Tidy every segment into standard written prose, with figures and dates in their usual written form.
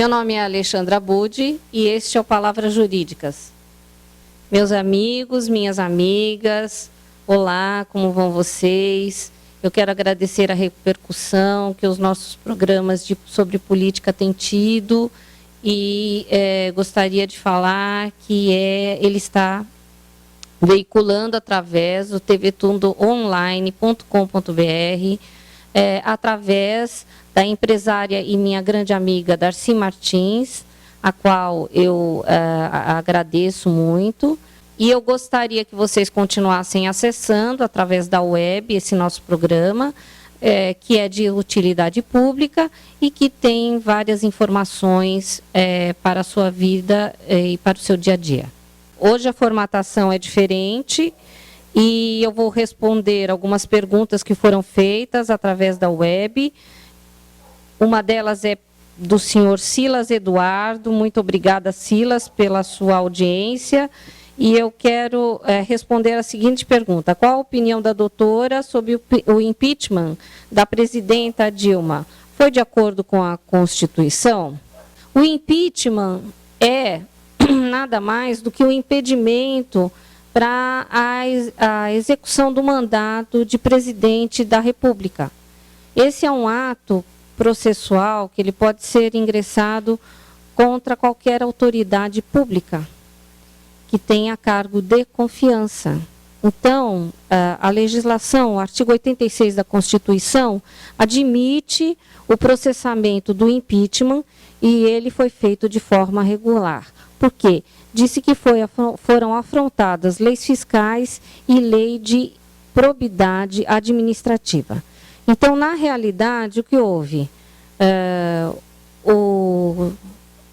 Meu nome é Alexandra Budi e este é o Palavras Jurídicas. Meus amigos, minhas amigas, olá, como vão vocês? Eu quero agradecer a repercussão que os nossos programas sobre política têm tido e gostaria de falar que ele está veiculando através do tvtundoonline.com.br, através da empresária e minha grande amiga Darcy Martins, a qual eu agradeço muito. E eu gostaria que vocês continuassem acessando através da web esse nosso programa, que é de utilidade pública e que tem várias informações para a sua vida e para o seu dia a dia. Hoje a formatação é diferente e eu vou responder algumas perguntas que foram feitas através da web. Uma delas é do senhor Silas Eduardo. Muito obrigada, Silas, pela sua audiência. E eu quero responder a seguinte pergunta. Qual a opinião da doutora sobre o impeachment da presidenta Dilma? Foi de acordo com a Constituição? O impeachment é nada mais do que o impedimento para a execução do mandato de presidente da República. Esse é um ato processual que ele pode ser ingressado contra qualquer autoridade pública que tenha cargo de confiança. Então, a legislação, o artigo 86 da Constituição, admite o processamento do impeachment e ele foi feito de forma regular. Por quê? Disse que foram afrontadas leis fiscais e lei de probidade administrativa. Então, na realidade, o que houve? O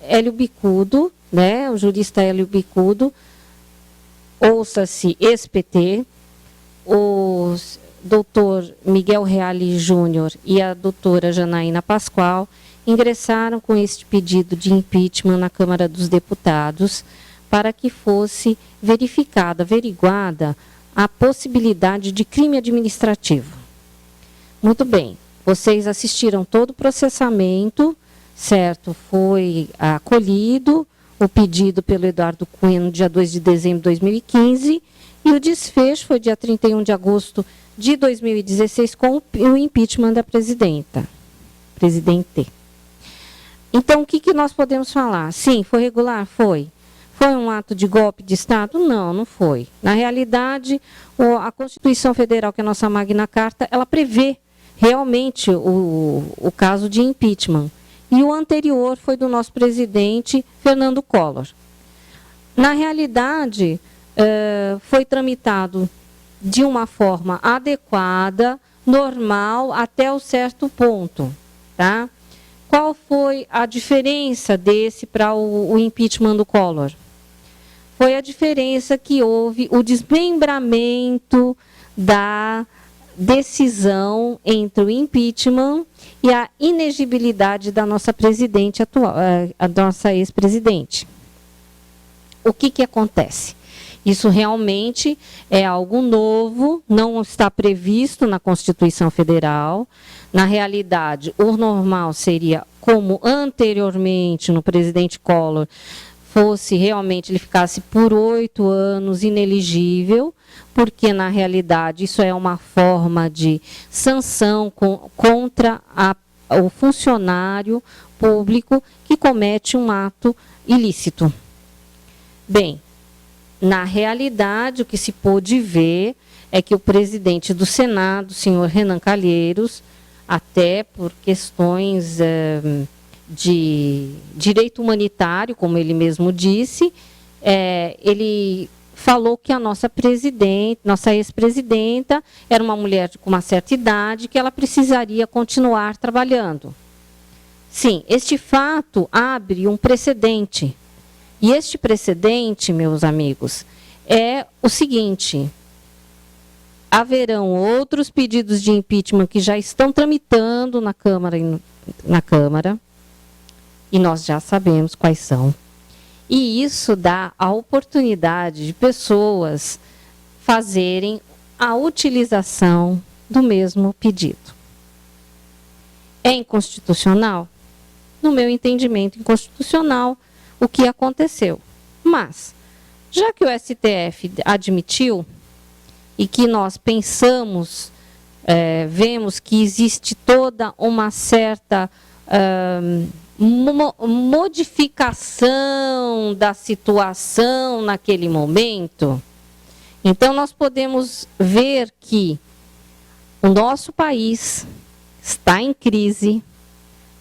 Hélio Bicudo, né, o jurista Hélio Bicudo, ouça-se ex-PT, o doutor Miguel Reale Júnior e a doutora Janaína Pascoal ingressaram com este pedido de impeachment na Câmara dos Deputados para que fosse averiguada a possibilidade de crime administrativo. Muito bem, vocês assistiram todo o processamento, certo? Foi acolhido o pedido pelo Eduardo Cunha no dia 2 de dezembro de 2015 e o desfecho foi dia 31 de agosto de 2016 com o impeachment da presidente. Então, o que nós podemos falar? Sim, foi regular? Foi. Foi um ato de golpe de Estado? Não, não foi. Na realidade, a Constituição Federal, que é a nossa Magna Carta, ela prevê realmente o caso de impeachment. E o anterior foi do nosso presidente, Fernando Collor. Na realidade, foi tramitado de uma forma adequada, normal, até um certo ponto. Tá? Qual foi a diferença desse para o impeachment do Collor? Foi a diferença que houve o desmembramento da decisão entre o impeachment e a inegibilidade da nossa presidente atual, a nossa ex-presidente. O que acontece? Isso realmente é algo novo, não está previsto na Constituição Federal. Na realidade, o normal seria, como anteriormente no presidente Collor, fosse realmente, ele ficasse por 8 anos inelegível, porque, na realidade, isso é uma forma de sanção contra o funcionário público que comete um ato ilícito. Bem, na realidade, o que se pôde ver é que o presidente do Senado, o senhor Renan Calheiros, até por questões de direito humanitário, como ele mesmo disse, ele falou que a nossa ex-presidenta, era uma mulher com uma certa idade, que ela precisaria continuar trabalhando. Sim, este fato abre um precedente. E este precedente, meus amigos, é o seguinte: haverão outros pedidos de impeachment que já estão tramitando na Câmara, e nós já sabemos quais são. E isso dá a oportunidade de pessoas fazerem a utilização do mesmo pedido. É inconstitucional? no meu entendimento inconstitucional, o que aconteceu. Mas, já que o STF admitiu e que nós pensamos, vemos que existe toda uma certa modificação da situação naquele momento, então nós podemos ver que o nosso país está em crise.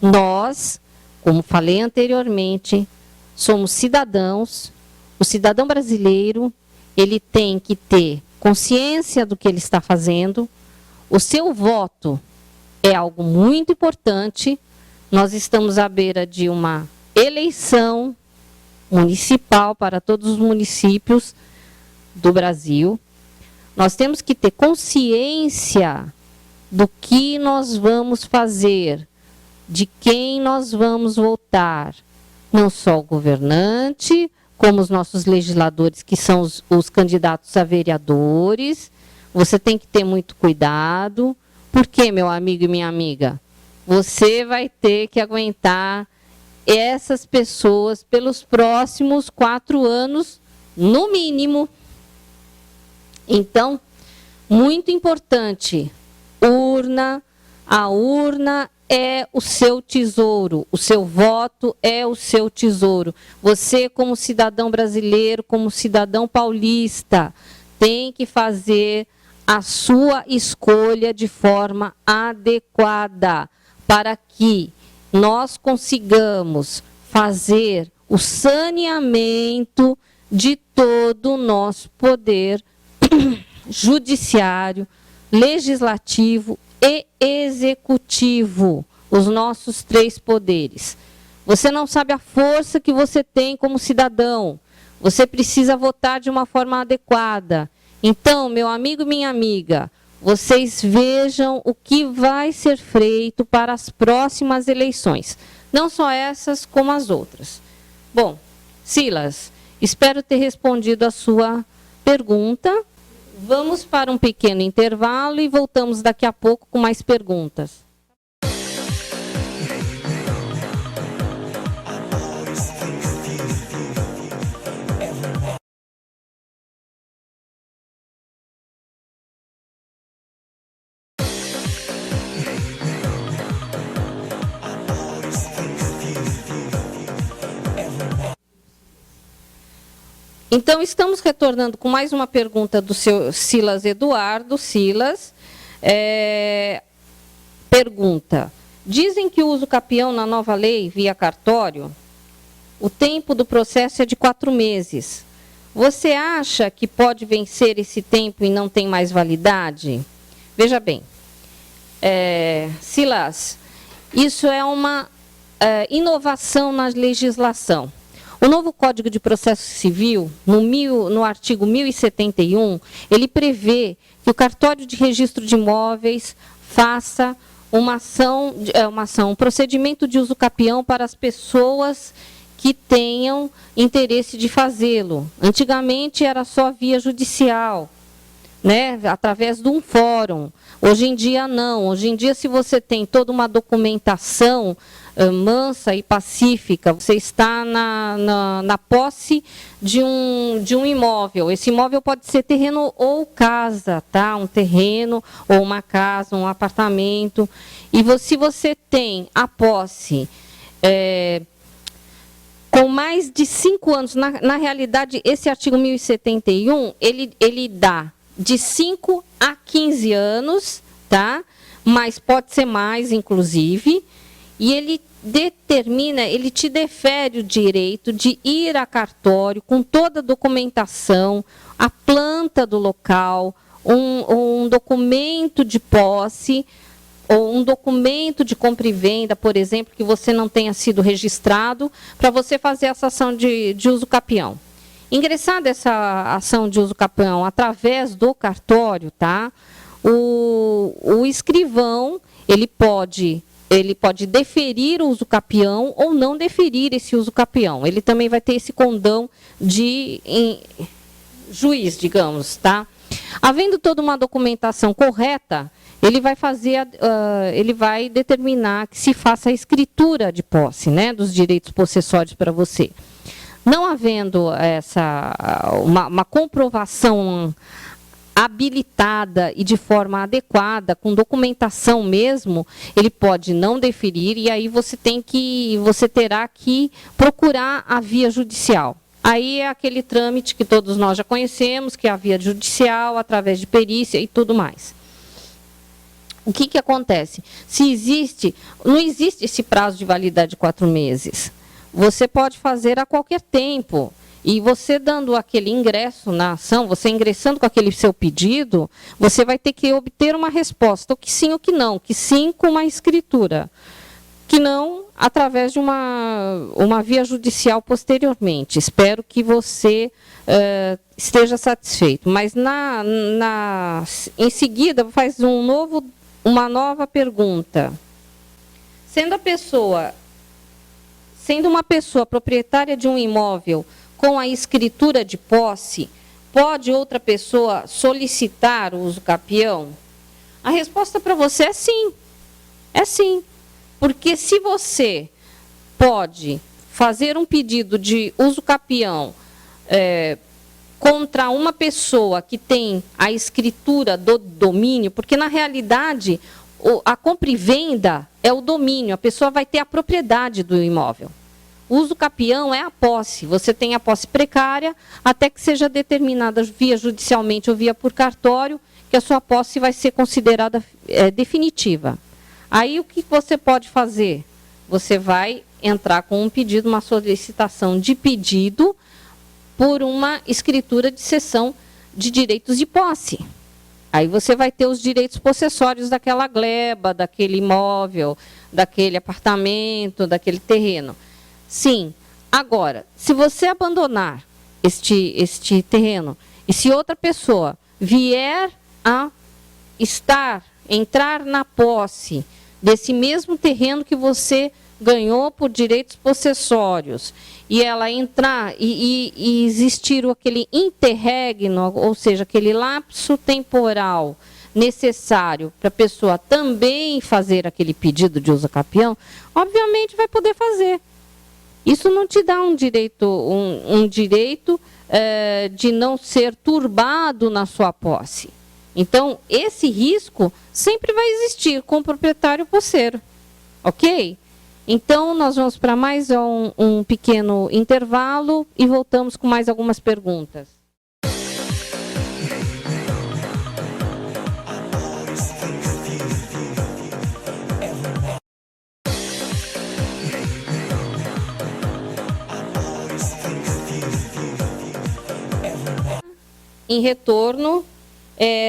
Nós, como falei anteriormente, somos cidadãos. O cidadão brasileiro, ele tem que ter consciência do que ele está fazendo. O seu voto é algo muito importante. Nós estamos à beira de uma eleição municipal para todos os municípios do Brasil. Nós temos que ter consciência do que nós vamos fazer, de quem nós vamos votar. Não só o governante, como os nossos legisladores, que são os candidatos a vereadores. Você tem que ter muito cuidado. Por quê, meu amigo e minha amiga? Você vai ter que aguentar essas pessoas pelos próximos 4 anos, no mínimo. Então, muito importante, urna. A urna é o seu tesouro, o seu voto é o seu tesouro. Você, como cidadão brasileiro, como cidadão paulista, tem que fazer a sua escolha de forma adequada, para que nós consigamos fazer o saneamento de todo o nosso poder judiciário, legislativo e executivo, os nossos 3 poderes. Você não sabe a força que você tem como cidadão. Você precisa votar de uma forma adequada. Então, meu amigo e minha amiga, vocês vejam o que vai ser feito para as próximas eleições. Não só essas, como as outras. Bom, Silas, espero ter respondido a sua pergunta. Vamos para um pequeno intervalo e voltamos daqui a pouco com mais perguntas. Então, estamos retornando com mais uma pergunta do seu Silas Eduardo. Silas, pergunta: dizem que o uso capião na nova lei via cartório, o tempo do processo é de 4 meses. Você acha que pode vencer esse tempo e não tem mais validade? Veja bem, Silas, isso é uma inovação na legislação. O novo Código de Processo Civil, no artigo 1071, ele prevê que o cartório de registro de imóveis faça um procedimento de uso capião para as pessoas que tenham interesse de fazê-lo. Antigamente era só via judicial, né, através de um fórum. Hoje em dia não. Hoje em dia, se você tem toda uma documentação mansa e pacífica, você está na posse de um imóvel. Esse imóvel pode ser terreno ou casa, tá? Um terreno ou uma casa, um apartamento. E se você tem a posse com mais de 5 anos, na realidade, esse artigo 1071, ele dá de 5 a 15 anos, tá? Mas pode ser mais, inclusive, e ele determina, ele te defere o direito de ir a cartório com toda a documentação, a planta do local, um documento de posse, ou um documento de compra e venda, por exemplo, que você não tenha sido registrado, para você fazer essa ação de uso capião. Ingressada essa ação de uso capião através do cartório, tá? O escrivão, ele pode deferir o uso capião ou não deferir esse uso capião. Ele também vai ter esse condão de juiz, digamos, tá? Havendo toda uma documentação correta, ele vai determinar que se faça a escritura de posse, né, dos direitos possessórios para você. Não havendo uma comprovação habilitada e de forma adequada, com documentação mesmo, ele pode não deferir e aí você terá que procurar a via judicial. Aí é aquele trâmite que todos nós já conhecemos, que é a via judicial, através de perícia e tudo mais. O que acontece? Não existe esse prazo de validade de 4 meses. Você pode fazer a qualquer tempo. E você dando aquele ingresso na ação, você ingressando com aquele seu pedido, você vai ter que obter uma resposta, ou que sim ou que não, que sim com uma escritura, que não através de uma via judicial posteriormente. Espero que você esteja satisfeito. Mas em seguida faz uma nova pergunta. Sendo uma pessoa proprietária de um imóvel com a escritura de posse, pode outra pessoa solicitar o uso capião? A resposta para você é sim. É sim. Porque se você pode fazer um pedido de uso capião contra uma pessoa que tem a escritura do domínio, porque na realidade a compra e venda é o domínio, a pessoa vai ter a propriedade do imóvel. O uso capião é a posse. Você tem a posse precária até que seja determinada via judicialmente ou via por cartório que a sua posse vai ser considerada definitiva. Aí o que você pode fazer? Você vai entrar com um pedido, uma solicitação de pedido por uma escritura de cessão de direitos de posse. Aí você vai ter os direitos possessórios daquela gleba, daquele imóvel, daquele apartamento, daquele terreno. Sim. Agora, se você abandonar este terreno e se outra pessoa vier a entrar na posse desse mesmo terreno que você ganhou por direitos possessórios e ela entrar e existir aquele interregno, ou seja, aquele lapso temporal necessário para a pessoa também fazer aquele pedido de uso capião, obviamente vai poder fazer. Isso não te dá um direito de não ser turbado na sua posse. Então, esse risco sempre vai existir com o proprietário posseiro. Ok? Então, nós vamos para mais um pequeno intervalo e voltamos com mais algumas perguntas. Em retorno,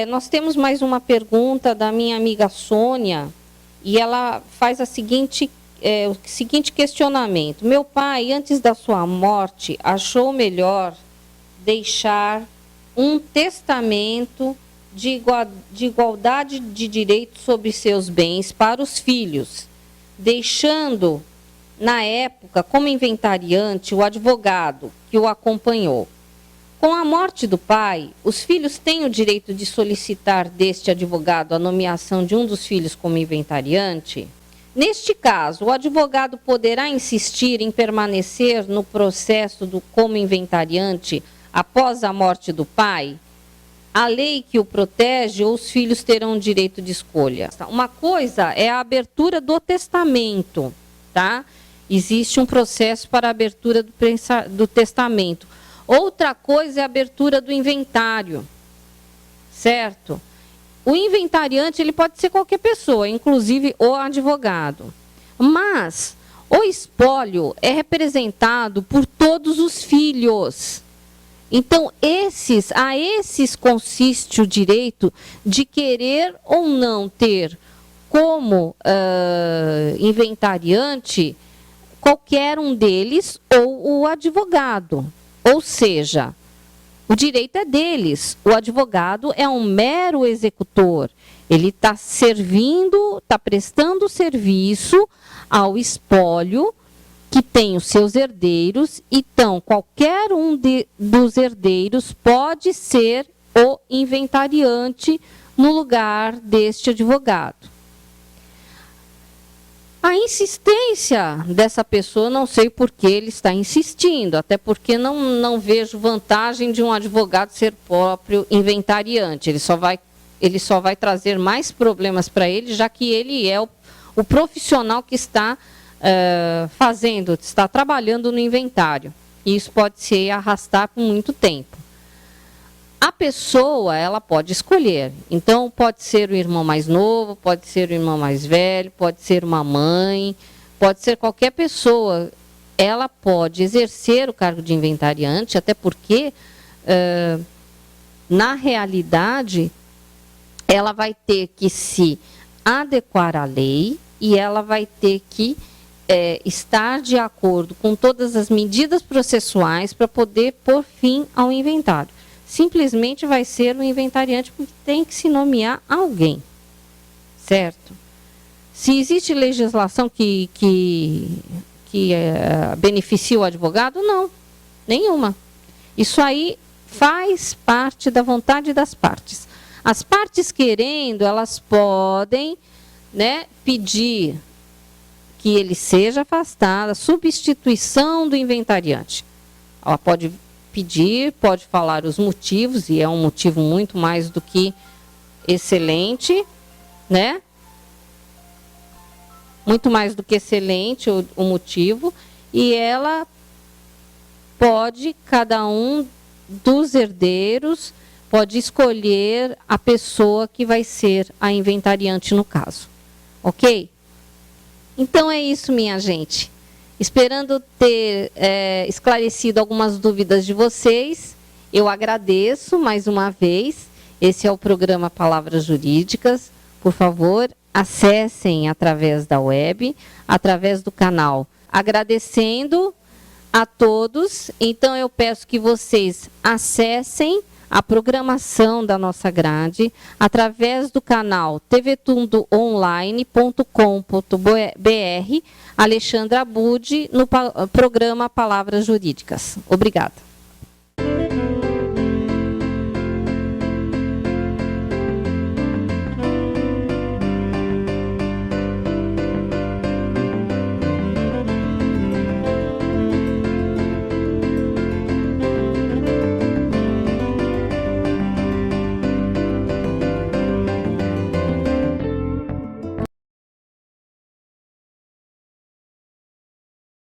nós temos mais uma pergunta da minha amiga Sônia, e ela faz o seguinte questionamento. Meu pai, antes da sua morte, achou melhor deixar um testamento de igualdade de direitos sobre seus bens para os filhos, deixando, na época, como inventariante, o advogado que o acompanhou. Com a morte do pai, os filhos têm o direito de solicitar deste advogado a nomeação de um dos filhos como inventariante? Neste caso, o advogado poderá insistir em permanecer no processo como inventariante após a morte do pai? A lei que o protege ou os filhos terão direito de escolha? Uma coisa é a abertura do testamento, tá? Existe um processo para a abertura do testamento. Outra coisa é a abertura do inventário, certo? O inventariante ele pode ser qualquer pessoa, inclusive o advogado. Mas o espólio é representado por todos os filhos. Então, a esses consiste o direito de querer ou não ter como inventariante qualquer um deles ou o advogado. Ou seja, o direito é deles. O advogado é um mero executor. Ele está prestando serviço ao espólio que tem os seus herdeiros. Então, qualquer um dos herdeiros pode ser o inventariante no lugar deste advogado. A insistência dessa pessoa, não sei por que ele está insistindo, até porque não vejo vantagem de um advogado ser próprio inventariante. Ele só vai trazer mais problemas para ele, já que ele é o profissional que está está trabalhando no inventário. E isso pode se arrastar por muito tempo. A pessoa, ela pode escolher. Então, pode ser o irmão mais novo, pode ser o irmão mais velho, pode ser uma mãe, pode ser qualquer pessoa. Ela pode exercer o cargo de inventariante, até porque, na realidade, ela vai ter que se adequar à lei e ela vai ter que estar de acordo com todas as medidas processuais para poder pôr fim ao inventário. Simplesmente vai ser o inventariante porque tem que se nomear alguém, certo? Se existe legislação que beneficia o advogado, não, nenhuma. Isso aí faz parte da vontade das partes. As partes querendo, elas podem, né, pedir que ele seja afastado, a substituição do inventariante. Ela pode pedir, pode falar os motivos, e é um motivo muito mais do que excelente, né? Muito mais do que excelente o motivo, e ela pode, cada um dos herdeiros, pode escolher a pessoa que vai ser a inventariante no caso. Ok? Então é isso, minha gente. Esperando ter esclarecido algumas dúvidas de vocês, eu agradeço mais uma vez. Esse é o programa Palavras Jurídicas. Por favor, acessem através da web, através do canal. Agradecendo a todos. Então, eu peço que vocês acessem a programação da nossa grade através do canal tvtundoonline.com.br, Alexandra Abud, no programa Palavras Jurídicas. Obrigada.